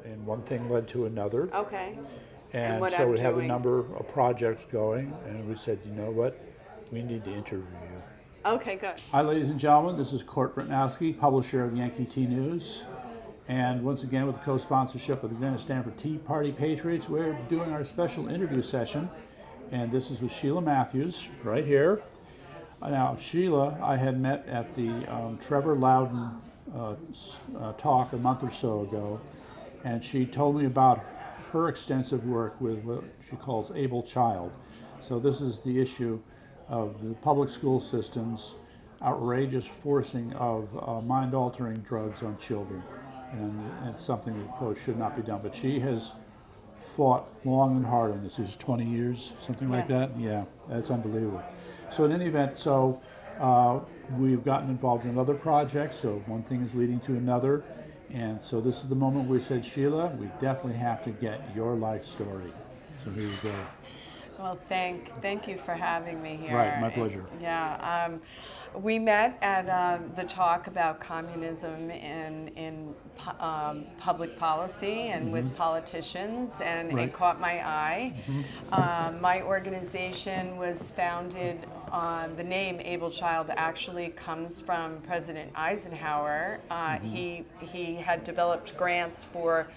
and one thing led to another. Okay. And what so I'm we have a doing. number of projects going, and we said, you know what, we need to interview you. Okay, good. Hi, ladies and gentlemen. This is Court Britnowski, publisher of Yankee Tea News. And once again, with the co-sponsorship of the Grand Stanford Tea Party Patriots, we're doing our special interview session. And this is with Shiela Matthews, right here. Now, Sheila, I had met at the Trevor Loudon talk a month or so ago, and she told me about her extensive work with what she calls Able Child. So this is the issue of the public school system's outrageous forcing of mind-altering drugs on children. And it's something that, of course, should not be done. But she has fought long and hard on this. It's 20 years, something like Yes. that? Yeah, that's unbelievable. So in any event, we've gotten involved in other projects, so one thing is leading to another. And so this is the moment we said, Sheila, we definitely have to get your life story. So here you go. Well, thank you for having me here. Right, my pleasure. Yeah, we met at the talk about communism in public policy and with politicians, and Right. it caught my eye. My organization was founded on the name Able Child actually comes from President Eisenhower. He had developed grants for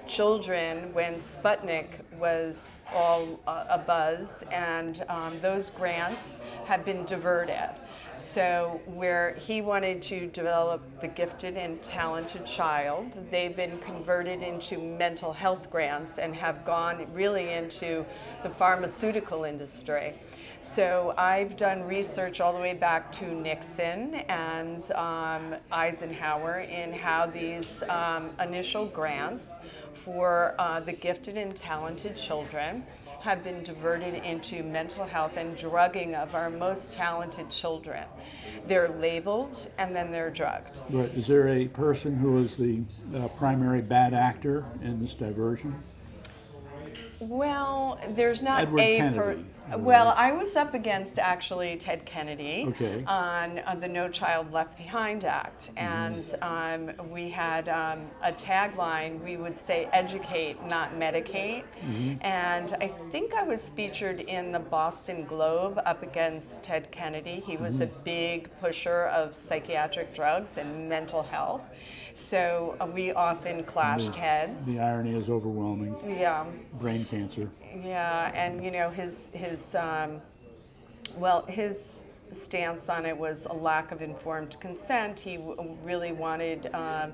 children when Sputnik was all abuzz, and those grants have been diverted. So where he wanted to develop the gifted and talented child, they've been converted into mental health grants and have gone really into the pharmaceutical industry. So I've done research all the way back to Nixon and Eisenhower in how these initial grants for the gifted and talented children have been diverted into mental health and drugging of our most talented children. They're labeled and then they're drugged. Right. Is there a person who is the primary bad actor in this diversion? Well, there's not Edward Kennedy. Well, I was up against actually Ted Kennedy Okay. on the No Child Left Behind Act, and we had a tagline. We would say "Educate, not medicate," and I think I was featured in the Boston Globe up against Ted Kennedy. He was a big pusher of psychiatric drugs and mental health, so we often clashed heads. The irony is overwhelming. Yeah. Brain cancer. Yeah, and you know his stance on it was a lack of informed consent. He really wanted a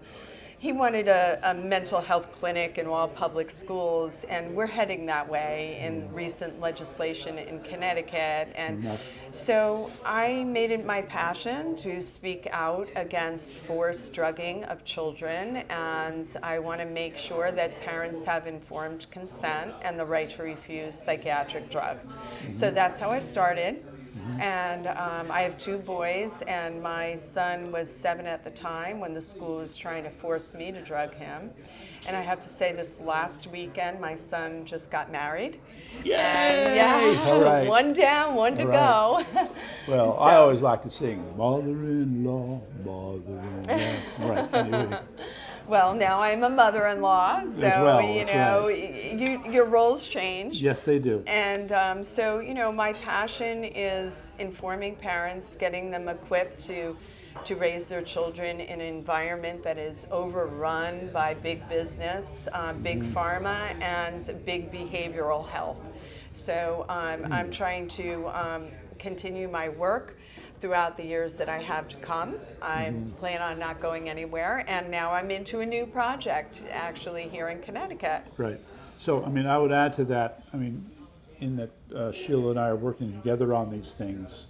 mental health clinic in all public schools, and we're heading that way in recent legislation in Connecticut. And so I made it my passion to speak out against forced drugging of children, and I want to make sure that parents have informed consent and the right to refuse psychiatric drugs. So that's how I started. And I have two boys, and my son was 7 at the time when the school was trying to force me to drug him. And I have to say, this last weekend, my son just got married. Yay! And yeah, All right. one down, one to All go. Well, So- I always like to sing mother-in-law, mother-in-law. Right. Anyway. Well, now I'm a mother-in-law, so well, you that's know, your roles change. Yes, they do. And so, you know, my passion is informing parents, getting them equipped to raise their children in an environment that is overrun by big business, big pharma, and big behavioral health. So I'm trying to continue my work throughout the years that I have to come. I plan on not going anywhere, and now I'm into a new project actually here in Connecticut. Right. So, I mean, I would add to that, I mean, in that Sheila and I are working together on these things.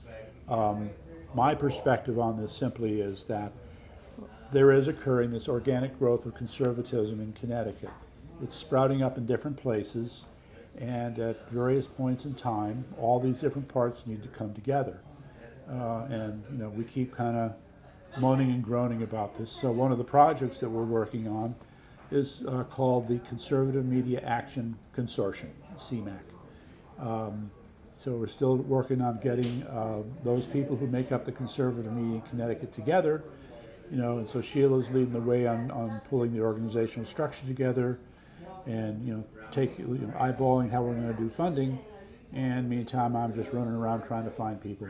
My perspective on this simply is that there is occurring this organic growth of conservatism in Connecticut. It's sprouting up in different places, and at various points in time, all these different parts need to come together. And you know, we keep kind of moaning and groaning about this. So one of the projects that we're working on is called the Conservative Media Action Consortium, CMAC. So we're still working on getting those people who make up the conservative media in Connecticut together, you know, and so Sheila's leading the way on pulling the organizational structure together. and eyeballing how we're going to do funding. And meantime, I'm just running around trying to find people.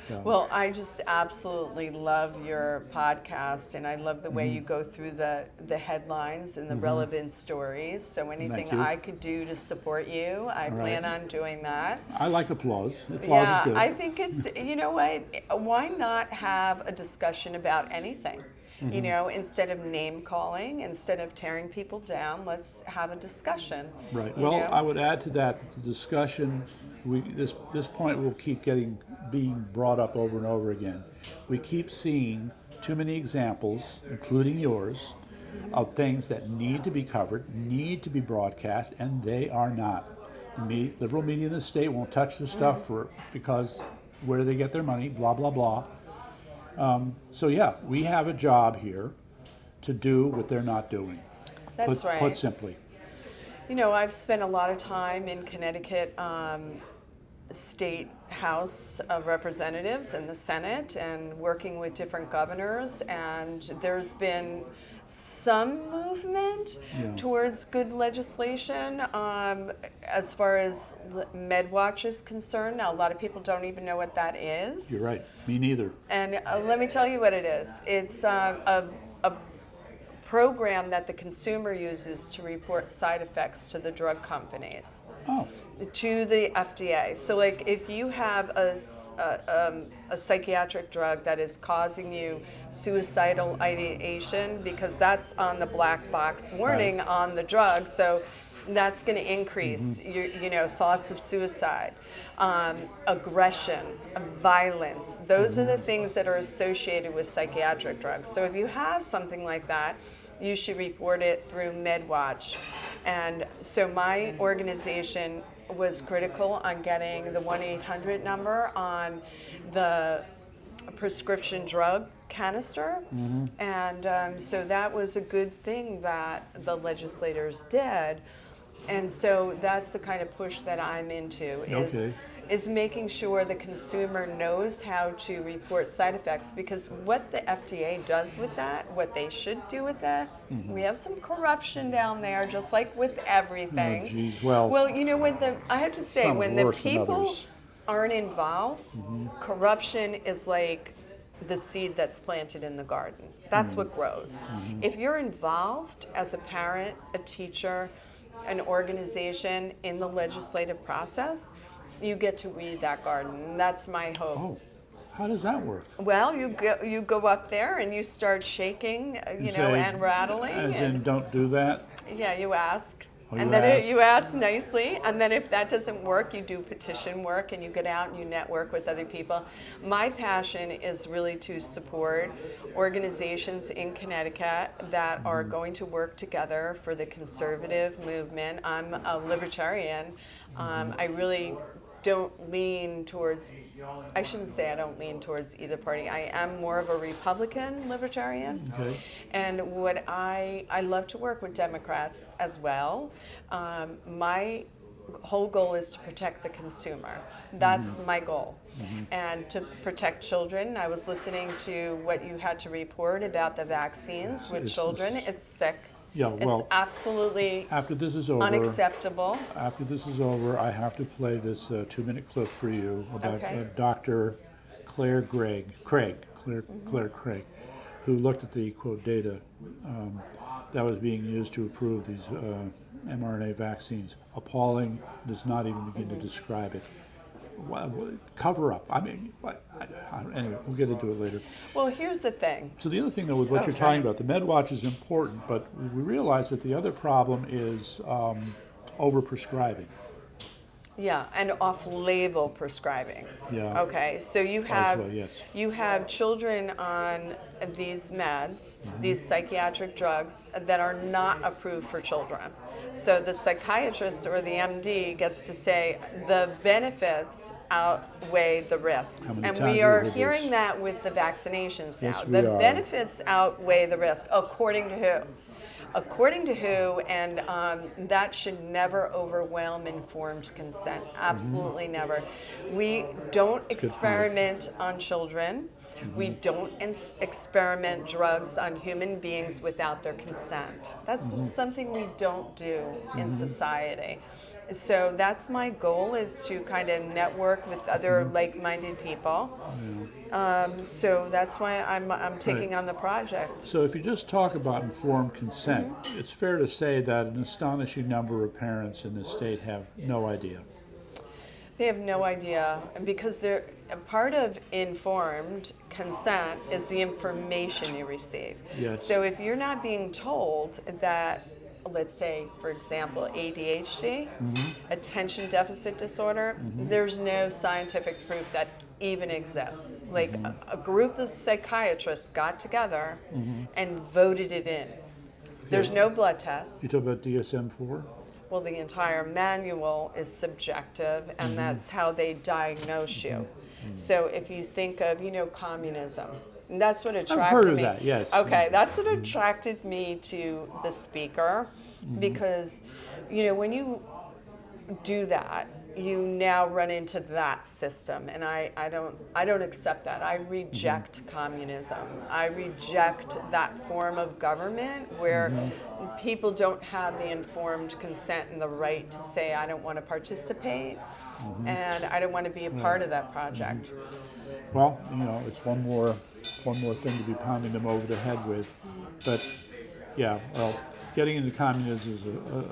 So, Well, I just absolutely love your podcast, and I love the way you go through the headlines and the relevant stories. So anything you. I could do to support you, I plan on doing that. I like applause. Applause is good. I think it's, you know what, why not have a discussion about anything? You know, instead of name calling, instead of tearing people down, let's have a discussion. Right. you Well, know? I would add to that the discussion, this point will keep being brought up over and over again. We keep seeing too many examples, including yours, of things that need to be covered, need to be broadcast, and they are not. The liberal media in the state won't touch this stuff because where do they get their money? Blah blah blah. So yeah, we have a job here to do what they're not doing. That's right. Put simply. You know, I've spent a lot of time in Connecticut State House of Representatives and the Senate and working with different governors, and there's been some movement towards good legislation as far as MedWatch is concerned. Now, a lot of people don't even know what that is. You're right. Me neither. And let me tell you what it is. It's a program that the consumer uses to report side effects to the drug companies, to the FDA. So, like, if you have a psychiatric drug that is causing you suicidal ideation, because that's on the black box warning on the drug, so that's going to increase your thoughts of suicide, aggression, violence. Those are the things that are associated with psychiatric drugs. So if you have something like that, you should report it through MedWatch. And so my organization was critical on getting the 1-800 number on the prescription drug canister. And so that was a good thing that the legislators did. And so that's the kind of push that I'm into, is making sure the consumer knows how to report side effects, because what the FDA does with that, what they should do with that, we have some corruption down there, just like with everything. Oh, geez. Well, you know, I have to say, when the people aren't involved, corruption is like the seed that's planted in the garden. That's what grows. If you're involved as a parent, a teacher, an organization in the legislative process, you get to weed that garden. And that's my hope. Oh, how does that work? Well, you go up there and you start shaking, and rattling. As in, don't do that? Yeah, you ask. Oh, and then you ask nicely, and then if that doesn't work, you do petition work and you get out and you network with other people. My passion is really to support organizations in Connecticut that are going to work together for the conservative movement. I'm a libertarian. I really don't lean towards, I shouldn't say I don't lean towards either party. I am more of a Republican libertarian. Okay. And what I love to work with Democrats as well. My whole goal is to protect the consumer. That's my goal. And to protect children. I was listening to what you had to report about the vaccines with children. It's sick. Yeah, well, it's absolutely after this is over, unacceptable. After this is over, I have to play this 2-minute clip for you about Dr. Claire Craig, Claire Craig, who looked at the quote data that was being used to approve these mRNA vaccines. Appalling, does not even begin to describe it. Cover up. I mean, anyway, we'll get into it later. Well, here's the thing. So the other thing, though, with what you're talking about, the MedWatch is important, but we realize that the other problem is overprescribing. Yeah, and off-label prescribing. Yeah. Okay, so you have yes. you have children on these meds, these psychiatric drugs that are not approved for children. So the psychiatrist or the MD gets to say the benefits outweigh the risks. And we are hearing that with the vaccinations now. Yes, the benefits outweigh the risk, according to who? According to who, and that should never overwhelm informed consent. Absolutely never. We don't experiment on children. We don't experiment drugs on human beings without their consent. That's something we don't do in society. So that's my goal, is to kind of network with other like-minded people. So that's why I'm taking on the project. So if you just talk about informed consent, it's fair to say that an astonishing number of parents in this state have no idea. They have no idea, and because they're a part of informed consent is the information you receive. Yes. So if you're not being told that, let's say, for example, ADHD, attention deficit disorder, there's no scientific proof that even exists. Like a group of psychiatrists got together and voted it in. There's no blood tests. You talk about DSM-4? Well, the entire manual is subjective, and that's how they diagnose you. So if you think of, communism, and that's what attracted me. I've heard of that, yes. Okay, that's what attracted me to the speaker, because, when you do that, you now run into that system, and I don't accept that. I reject communism. I reject that form of government where people don't have the informed consent and the right to say, I don't want to participate, and I don't want to be a part of that project. Well, it's one more thing to be pounding them over the head with. But yeah, well, getting into communism is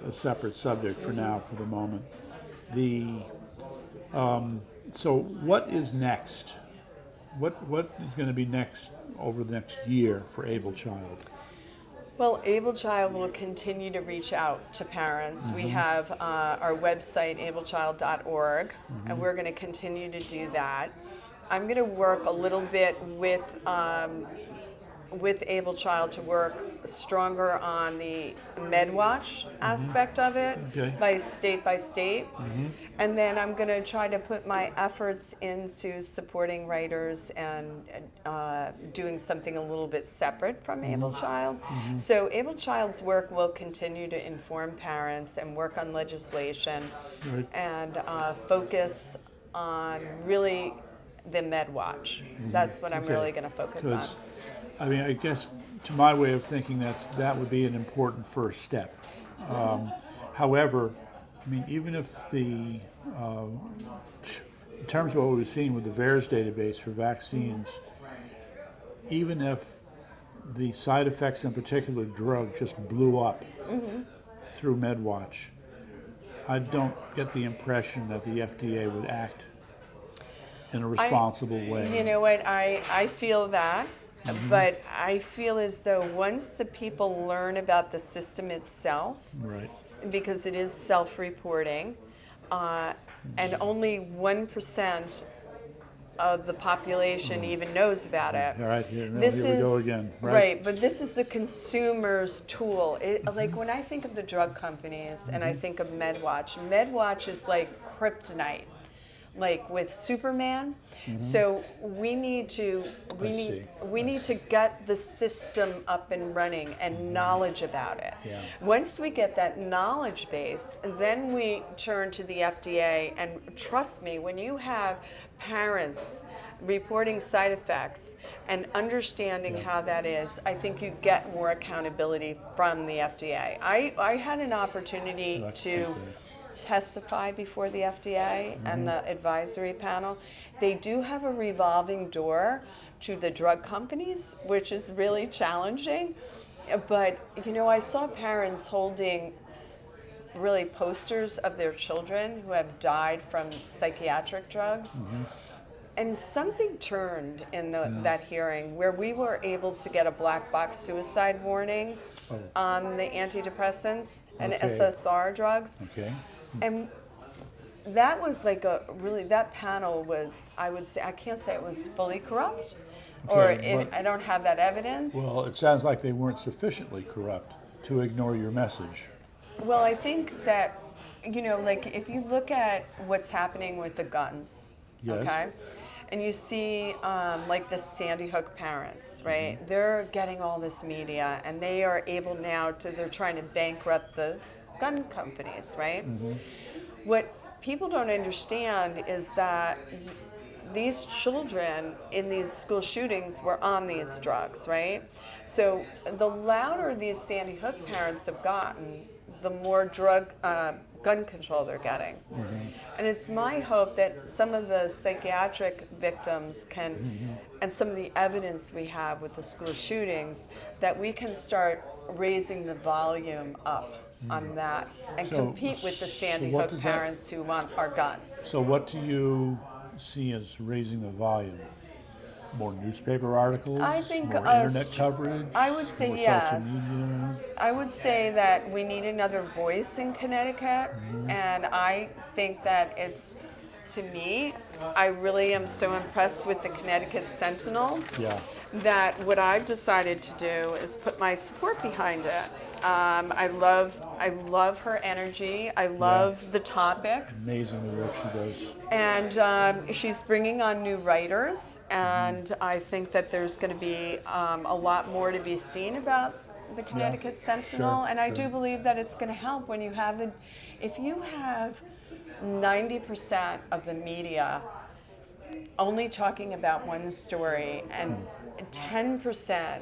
a separate subject for now, for the moment. So what is next? What is going to be next over the next year for Able Child? Well, Able Child will continue to reach out to parents. We have our website, ablechild.org, and we're going to continue to do that. I'm going to work a little bit with Able Child to work stronger on the MedWatch aspect of it, by state. And then I'm going to try to put my efforts into supporting writers and doing something a little bit separate from Able Child. So Able Child's work will continue to inform parents and work on legislation and focus on really the MedWatch. That's what I'm really going to focus on. I guess to my way of thinking, that would be an important first step. However, even if in terms of what we've seen with the VAERS database for vaccines, even if the side effects in a particular drug just blew up through MedWatch, I don't get the impression that the FDA would act in a responsible way. You know what? I feel that. But I feel as though once the people learn about the system itself, because it is self-reporting, and only 1% of the population even knows about it. All right, here we go again. Right, but this is the consumer's tool. Like when I think of the drug companies and I think of MedWatch is like kryptonite. Like with Superman, so we need to get the system up and running and knowledge about it. Once we get that knowledge base, then we turn to the FDA. And trust me, when you have parents reporting side effects and understanding how that is, I think you get more accountability from the FDA. I had an opportunity to testify before the FDA and the advisory panel. They do have a revolving door to the drug companies, which is really challenging. But, I saw parents holding really posters of their children who have died from psychiatric drugs. And something turned in that hearing where we were able to get a black box suicide warning on the antidepressants and SSR drugs. And that was like that panel was, I would say, I can't say it was fully corrupt, I don't have that evidence. Well, it sounds like they weren't sufficiently corrupt to ignore your message. Well, I think that, like if you look at what's happening with the guns, okay? And you see like the Sandy Hook parents, right? They're getting all this media and they are able now they're trying to bankrupt the gun companies, right? What people don't understand is that these children in these school shootings were on these drugs, right? So the louder these Sandy Hook parents have gotten, the more gun control they're getting. And it's my hope that some of the psychiatric victims can, and some of the evidence we have with the school shootings, that we can start raising the volume up on that and compete with the Sandy Hook parents who want our guns. So what do you see as raising the volume? More newspaper articles? I think more internet coverage? I would say more yes. social media? I would say that we need another voice in Connecticut, and I think that it's, to me, I really am so impressed with the Connecticut Sentinel that what I've decided to do is put my support behind it. I love her energy. I love the topics. Amazing the work she does. And she's bringing on new writers, and I think that there's going to be a lot more to be seen about the Connecticut Sentinel. And I do believe that it's going to help when you have if you have 90% of the media only talking about one story and 10%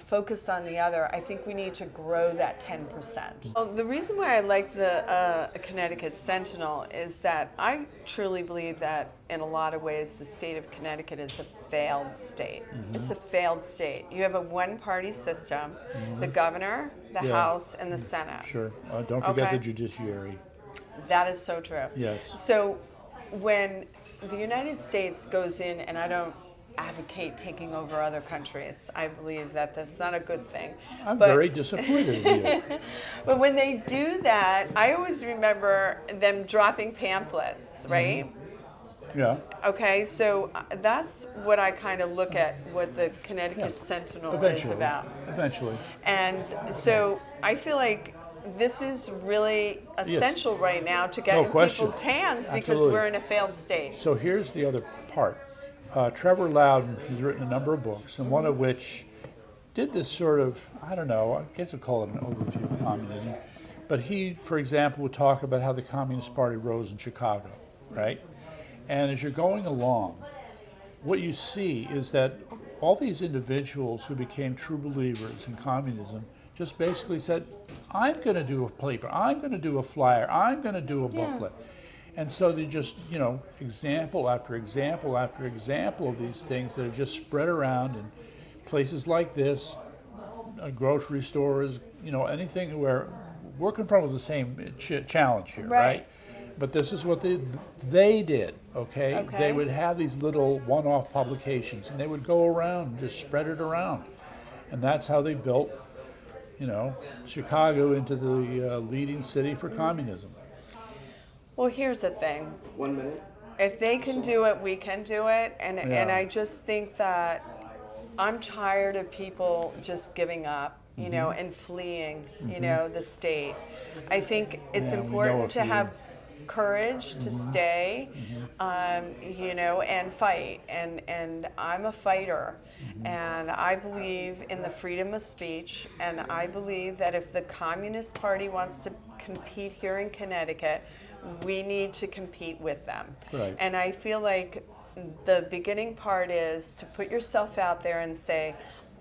focused on the other, I think we need to grow that 10%. Well, the reason why I like the Connecticut Sentinel is that I truly believe that in a lot of ways the state of Connecticut is a failed state. It's a failed state. You have a one-party system, the governor, the House, and the Senate. Sure. Don't forget the judiciary. That is so true. Yes. So when the United States goes in, and I don't advocate taking over other countries. I believe that that's not a good thing. I'm very disappointed in you. But when they do that, I always remember them dropping pamphlets, right? Yeah. Okay, so that's what I kind of look at what the Connecticut Sentinel is about. Eventually. And so I feel like this is really essential right now to get in people's hands because we're in a failed state. So here's the other part. Trevor Loudon has written a number of books, and one of which did this sort of, I don't know, I guess we'll call it an overview of communism. But he, for example, would talk about how the Communist Party rose in Chicago, right? And as you're going along, what you see is that all these individuals who became true believers in communism just basically said, I'm going to do a paper, I'm going to do a flyer, I'm going to do a booklet. And so they just, example after example after example of these things that are just spread around in places like this, grocery stores, anything where we're confronted with the same challenge here, right? But this is what they did, okay? They would have these little one-off publications, and they would go around and just spread it around. And that's how they built, Chicago into the leading city for communism. Well, here's the thing. 1 minute. If they can do it, we can do it. And I just think that I'm tired of people just giving up, and fleeing, the state. I think it's important to have courage to stay, and fight. And I'm a fighter. And I believe in the freedom of speech. And I believe that if the Communist Party wants to compete here in Connecticut, we need to compete with them. Right. And I feel like the beginning part is to put yourself out there and say,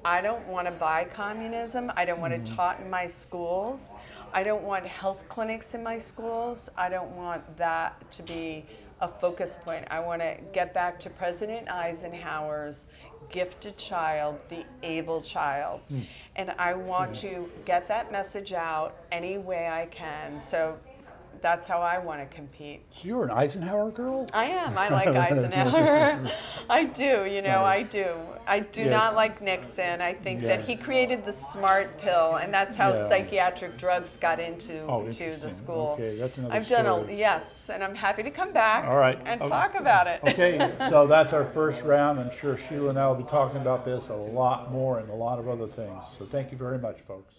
I don't want to buy communism. I don't want it taught in my schools. I don't want health clinics in my schools. I don't want that to be a focus point. I want to get back to President Eisenhower's gifted child, the able child. And I want to get that message out any way I can. So that's how I want to compete. So you're an Eisenhower girl? I am. I like Eisenhower. I do, I do. I do not like Nixon. I think that he created the smart pill, and that's how psychiatric drugs got into to the school. Okay, that's another I've story. done and I'm happy to come back and Okay. talk about it. Okay, so that's our first round. I'm sure Sheila and I will be talking about this a lot more and a lot of other things. So thank you very much, folks.